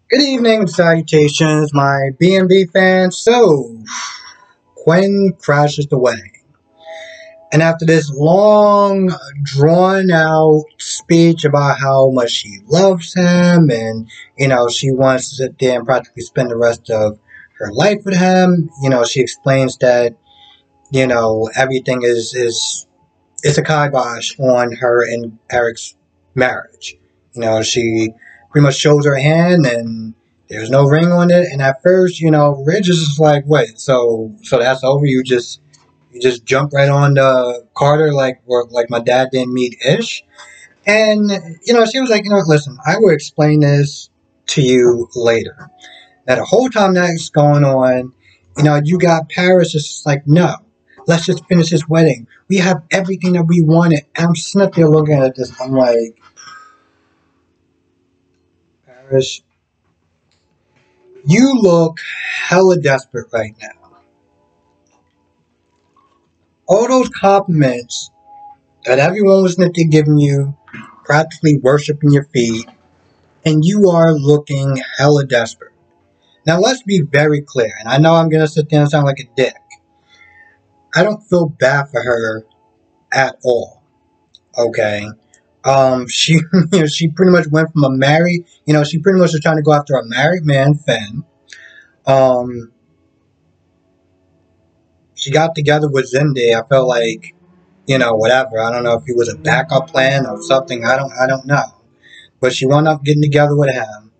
Good evening, salutations, my B&B fans. So, Quinn crashes the wedding. And after this long, drawn out speech about how much she loves him and, she wants to sit there and practically spend the rest of her life with him, she explains that, everything is it's a kibosh on her and Eric's marriage. She pretty much shows her hand and there's no ring on it. And at first, Ridge is just like, wait, so that's over. You just jump right on the Carter like my dad didn't meet Ish. And she was like, listen, I will explain this to you later. Now the whole time that's going on, you got Paris just like, no, let's just finish this wedding. We have everything that we wanted. And I'm sitting there looking at this. I'm like, Paris, you look hella desperate right now. All those compliments that everyone was giving you, practically worshiping your feet, and you are looking hella desperate. Now let's be very clear, and I know I'm gonna sit there and sound like a dick. I don't feel bad for her at all. Okay. She, she pretty much went from a married, she pretty much was trying to go after a married man, Finn. Um, she got together with Zende. I felt like, whatever. I don't know if he was a backup plan or something. I don't know. But she wound up getting together with him,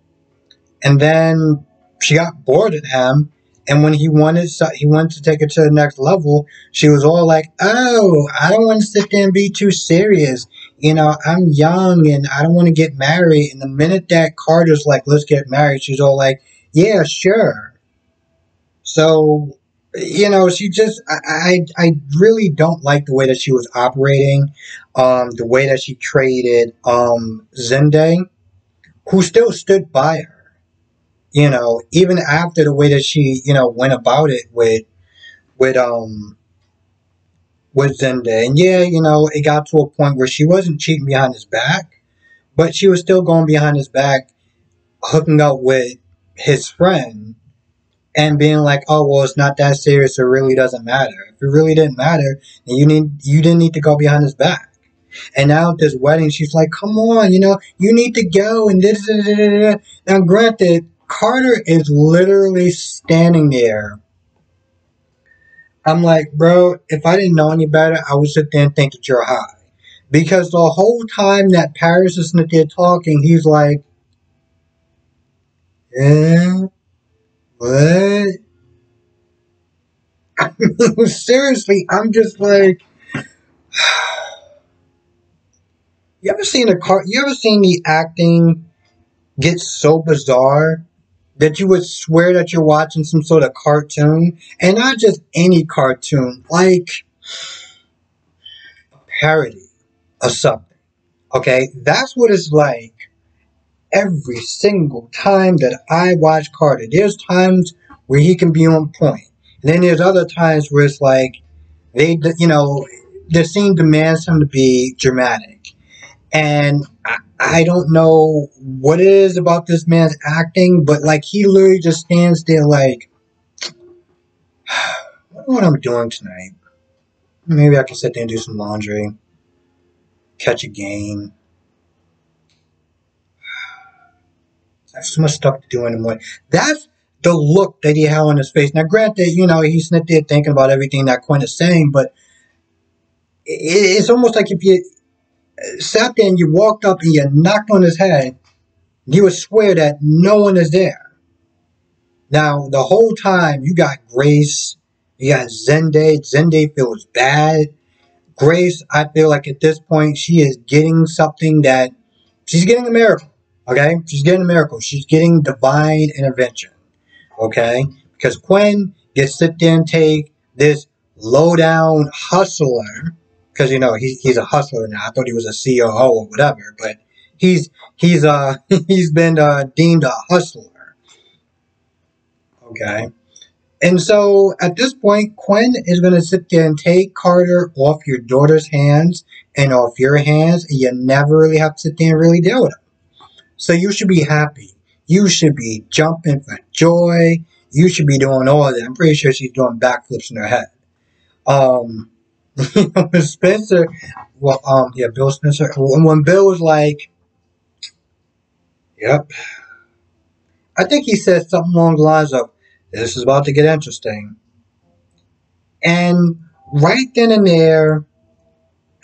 and then she got bored of him. And when he wanted to take it to the next level, she was all like, "Oh, I don't want to sit there and be too serious. I'm young and I don't want to get married." And the minute that Carter's like, "Let's get married," she's all like, "Yeah, sure." So, she just, I really don't like the way that she was operating, the way that she treated, Zende, who still stood by her. Even after the way that she, went about it with, with Zende. And yeah, it got to a point where she wasn't cheating behind his back, but she was still going behind his back, hooking up with his friend and being like, "Oh, well, it's not that serious. It really doesn't matter. If it really didn't matter, then you didn't need to go behind his back." And now at this wedding, she's like, "Come on, you need to go." And this. Now, granted, Carter is literally standing there. I'm like, bro, if I didn't know any better, I would sit there and think that you're high. Because the whole time that Paris is sitting there talking, he's like, "Yeah, what?" Seriously, I'm just like, you ever seen the acting get so bizarre that you would swear that you're watching some sort of cartoon, and not just any cartoon, like a parody of something. Okay, that's what it's like every single time that I watch Carter. There's times where he can be on point, and then there's other times where it's like the scene demands him to be dramatic. And I don't know what it is about this man's acting, but like he literally just stands there like, I wonder what I'm doing tonight. Maybe I can sit there and do some laundry, catch a game. I have so much stuff to do in the morning. That's the look that he had on his face. Now, granted, he's sitting there thinking about everything that Quinn is saying, but it's almost like if you sat there and you walked up and you knocked on his head, you would swear that no one is there. Now, the whole time, you got Grace, you got Zende. Zende feels bad. Grace, I feel like at this point, she is getting something that, she's getting a miracle, okay? She's getting a miracle. She's getting divine intervention, okay? Because Quinn gets to sit there and take this low-down hustler, because, he's a hustler now. I thought he was a COO or whatever, but he's he's been deemed a hustler, okay? And so at this point, Quinn is going to sit there and take Carter off your daughter's hands and off your hands, and you never really have to sit there and really deal with him. So you should be happy. You should be jumping for joy. You should be doing all of that. I'm pretty sure she's doing backflips in her head. Um, Spencer, well, yeah, Bill Spencer. When Bill was like, "Yep," I think he said something along the lines of, "This is about to get interesting." And right then and there,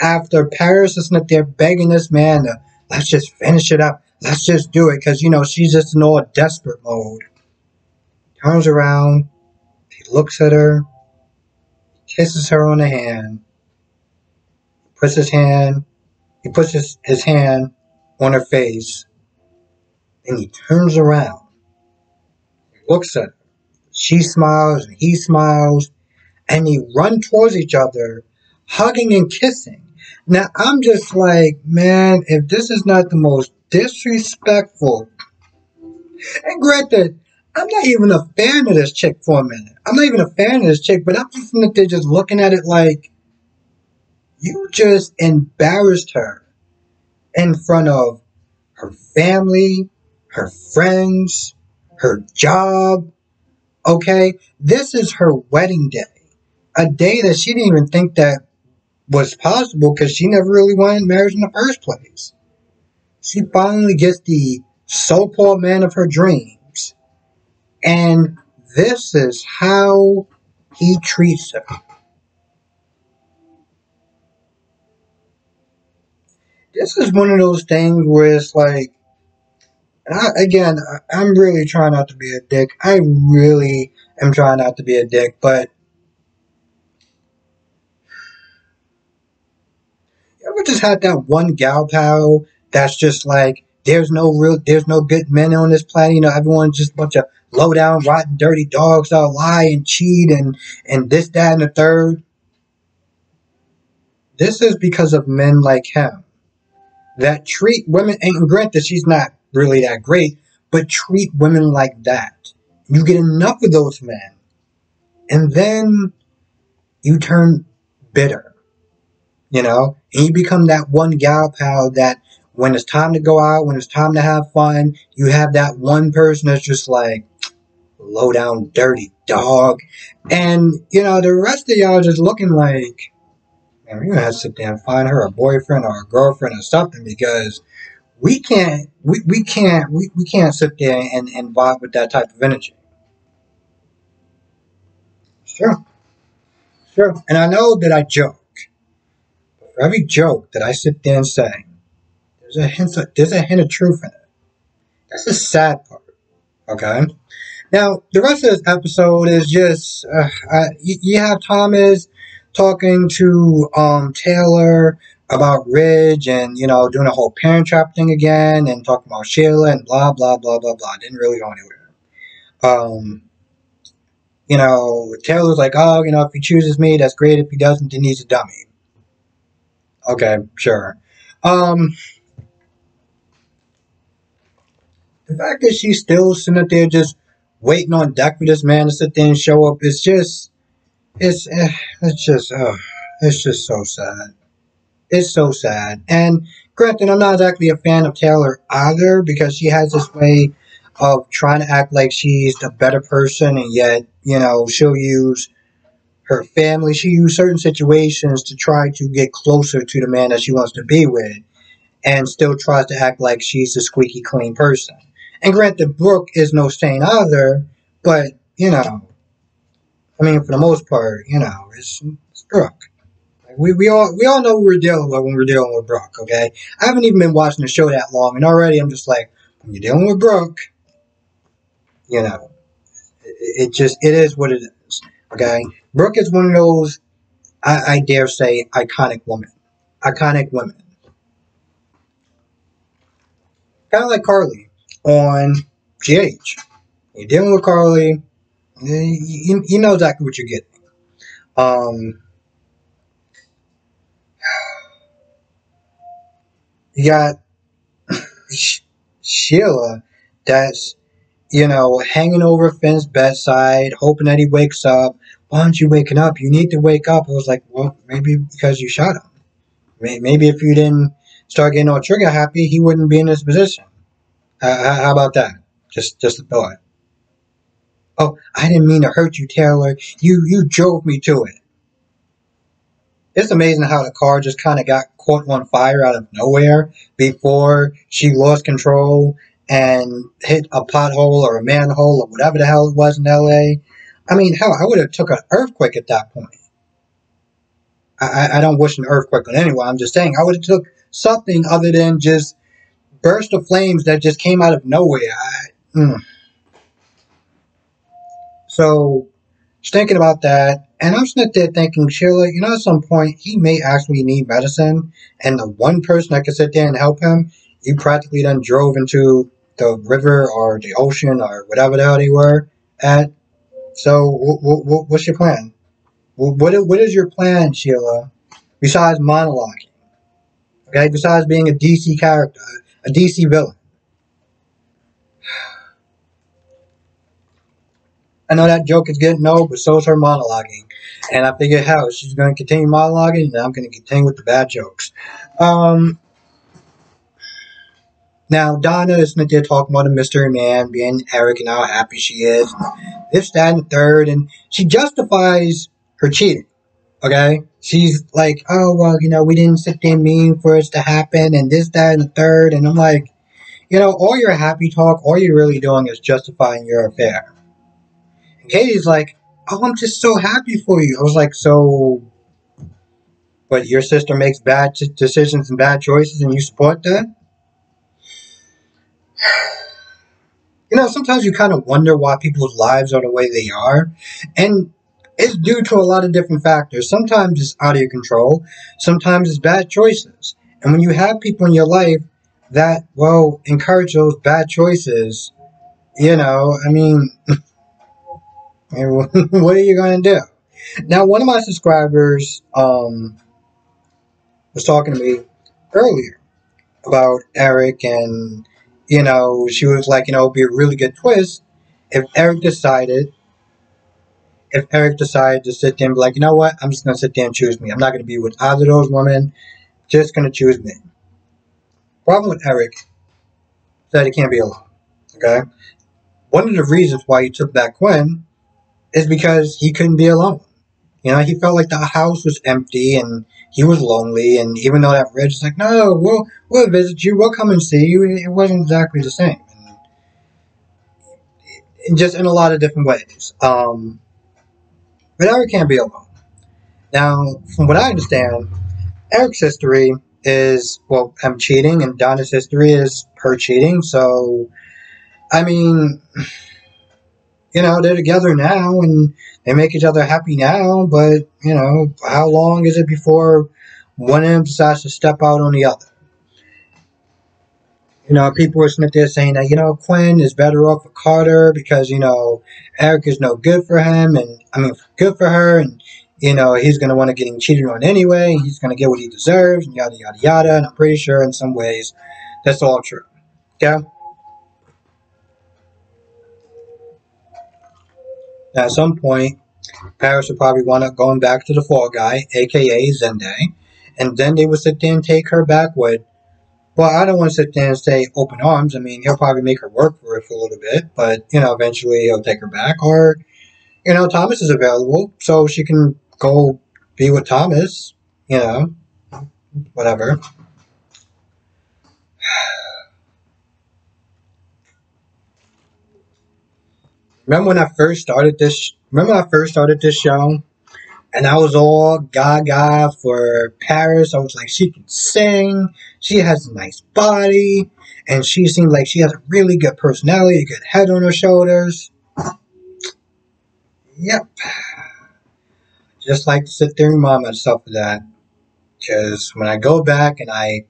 after Paris is up there begging this man to let's just finish it up, let's just do it, because she's just in all desperate mode. Turns around, he looks at her, kisses her on the hand, he puts his hand on her face, and he turns around, he looks at her. She smiles and he smiles, and they run towards each other, hugging and kissing. Now, I'm just like, man, if this is not the most disrespectful. And granted, I'm not even a fan of this chick for a minute. I'm not even a fan of this chick, but I'm just sitting there just looking at it like, you just embarrassed her in front of her family, her friends, her job. Okay? This is her wedding day. A day that she didn't even think that was possible because she never really wanted marriage in the first place. She finally gets the so-called man of her dreams. And this is how he treats her. This is one of those things where it's like, I'm really trying not to be a dick. I really am trying not to be a dick, but you ever just had that one gal pal that's just like, there's no good men on this planet. Everyone's just a bunch of low down, rotten, dirty dogs that lie and cheat and this, that, and the third. This is because of men like him that treat women, and granted, she's not really that great, but treat women like that. You get enough of those men, and then you turn bitter, and you become that one gal pal that when it's time to go out, when it's time to have fun, you have that one person that's just like, low down, dirty dog. And, the rest of y'all just looking like, man, we're going to have to sit there and find her a boyfriend or a girlfriend or something, because we can't sit there and vibe with that type of energy. Sure. And I know that I joke. But for every joke that I sit there and say, there's a hint of truth in it. That's the sad part. Okay? Now, the rest of this episode is just, you have Thomas talking to Taylor about Ridge and, doing a whole Parent Trap thing again and talking about Sheila and blah, blah, blah, blah, blah. Didn't really go anywhere. Taylor's like, oh, if he chooses me, that's great. If he doesn't, then he's a dummy. Okay, sure. The fact that she's still sitting up there just waiting on deck for this man to sit there and show up, it's just so sad. It's so sad. And granted, I'm not exactly a fan of Taylor either, because she has this way of trying to act like she's the better person, and yet, she'll use her family, she'll use certain situations to try to get closer to the man that she wants to be with, and still tries to act like she's a squeaky clean person. And granted, Brooke is no saint either, but, for the most part, it's Brooke. We all know what we're dealing with when we're dealing with Brooke, okay? I haven't even been watching the show that long, and already I'm just like, when you're dealing with Brooke, it is what it is, okay? Brooke is one of those, I dare say, iconic women. Iconic women. Kind of like Carly on GH. You're dealing with Carly, you know exactly what you're getting. You got Sheila that's, hanging over Finn's bedside, hoping that he wakes up. Why aren't you waking up? You need to wake up. I was like, well, maybe because you shot him. Maybe if you didn't start getting all trigger happy, he wouldn't be in this position. How about that? Just a thought. Oh, I didn't mean to hurt you, Taylor. You drove me to it. It's amazing how the car just kind of got caught on fire out of nowhere before she lost control and hit a pothole or a manhole or whatever the hell it was in LA. I mean, hell, I would have took an earthquake at that point. I don't wish an earthquake on anyone. I'm just saying I would have took something other than just burst of flames that just came out of nowhere. So, just thinking about that, and I'm sitting there thinking, Sheila, at some point he may actually need medicine, and the one person that could sit there and help him, you practically then drove into the river or the ocean or whatever the hell they were at. So, what's your plan? What is your plan, Sheila? Besides monologuing, okay? Besides being a DC character, a DC villain. I know that joke is getting old, but so is her monologuing. And I figured, hell, she's going to continue monologuing, and I'm going to continue with the bad jokes. Now, Donna is there talking about a mystery man being Eric and how happy she is. This, that, and the third. And she justifies her cheating. Okay? She's like, oh, well, we didn't sit there and mean for it to happen, and this, that, and the third. And I'm like, all your happy talk, all you're really doing is justifying your affair. And Katie's like, oh, I'm just so happy for you. I was like, so, but your sister makes bad decisions and bad choices and you support that? Sometimes you kind of wonder why people's lives are the way they are. And it's due to a lot of different factors. Sometimes it's out of your control. Sometimes it's bad choices. And when you have people in your life that, well, encourage those bad choices, I mean, what are you going to do? Now, one of my subscribers was talking to me earlier about Eric, and she was like, it'd be a really good twist if Eric decided to sit there and be like, you know what, I'm just gonna sit there and choose me. I'm not gonna be with either of those women. Just gonna choose me. Problem with Eric is that he can't be alone. Okay, one of the reasons why he took back Quinn is because he couldn't be alone. He felt like the house was empty and he was lonely. And even though that Reg is like, no, we'll visit you, we'll come and see you, it wasn't exactly the same. And just in a lot of different ways. But Eric can't be alone. Now, from what I understand, Eric's history is, well, him cheating, and Donna's history is her cheating. So, I mean, they're together now and they make each other happy now, but, how long is it before one of them decides to step out on the other? People were sitting there saying that, Quinn is better off with Carter because, Eric is no good for him, and, good for her, and, he's going to want to get him cheated on anyway, and he's going to get what he deserves, and yada, yada, yada, and I'm pretty sure in some ways that's all true. Okay? Now, at some point, Paris would probably want to going back to the fall guy, aka Zende, and then they would sit there and take her back with, well, I don't want to sit there and say open arms. I mean, he'll probably make her work for it for a little bit, but, eventually he'll take her back. Or, Thomas is available, so she can go be with Thomas, whatever. Remember when I first started this show? And I was all gaga for Paris. I was like, she can sing. She has a nice body. And she seemed like she has a really good personality, a good head on her shoulders. Yep. Just like to sit there and remind myself of that. Because when I go back and I,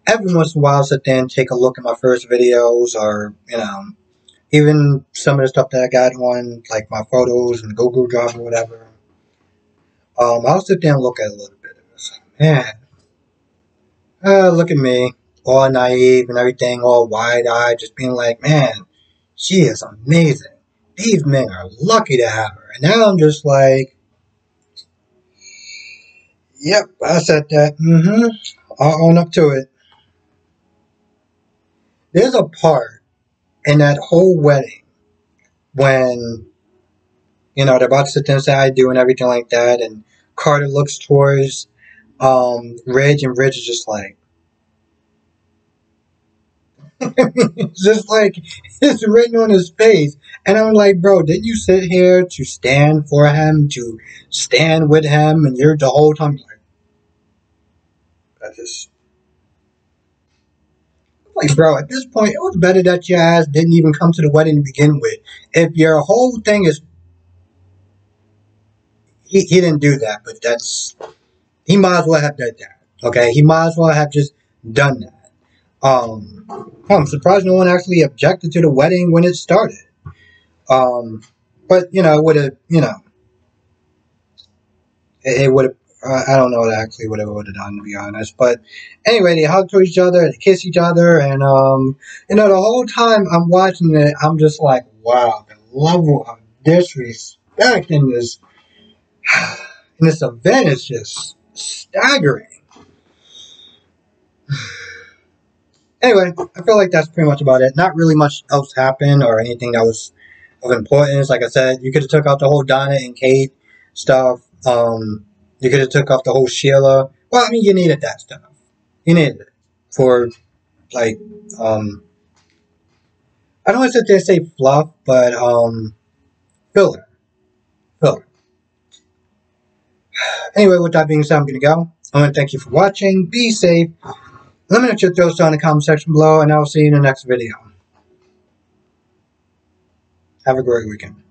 every once in a while, sit there and take a look at my first videos or, even some of the stuff that I got on, like my photos and Google Drive or whatever. I'll sit there and look at a little bit of this. Man, look at me, all naive and everything, all wide-eyed, just being like, man, she is amazing. These men are lucky to have her. And now I'm just like, yep, I said that. I'll own up to it. There's a part in that whole wedding, when, you know, they're about to sit inside doing everything like that, and Carter looks towards Ridge, and Ridge is just like, it's just like, it's written on his face. And I'm like, bro, didn't you sit here to stand for him, to stand with him, and you're the whole time like, I just, like, bro, at this point, it was better that your ass didn't even come to the wedding to begin with. If your whole thing is, he didn't do that, but he might as well have done that. Okay, he might as well have just done that. I'm surprised no one actually objected to the wedding when it started. But you know, it would have, you know, it would have. I don't know actually what it would have done, to be honest. But anyway, they hug to each other, they kiss each other, and you know, the whole time I'm watching it, I'm just like, wow, the level of disrespect in this event is just staggering. Anyway, I feel like that's pretty much about it. Not really much else happened or anything that was of importance. Like I said, you could have took out the whole Donna and Kate stuff. You could have took off the whole Sheila. Well, I mean, you needed that stuff. You needed it for, like, I don't want to sit there and say fluff, but filler, filler. Anyway, with that being said, I'm gonna go. I want to thank you for watching. Be safe. Let me know what your thoughts are in the comment section below, and I will see you in the next video. Have a great weekend.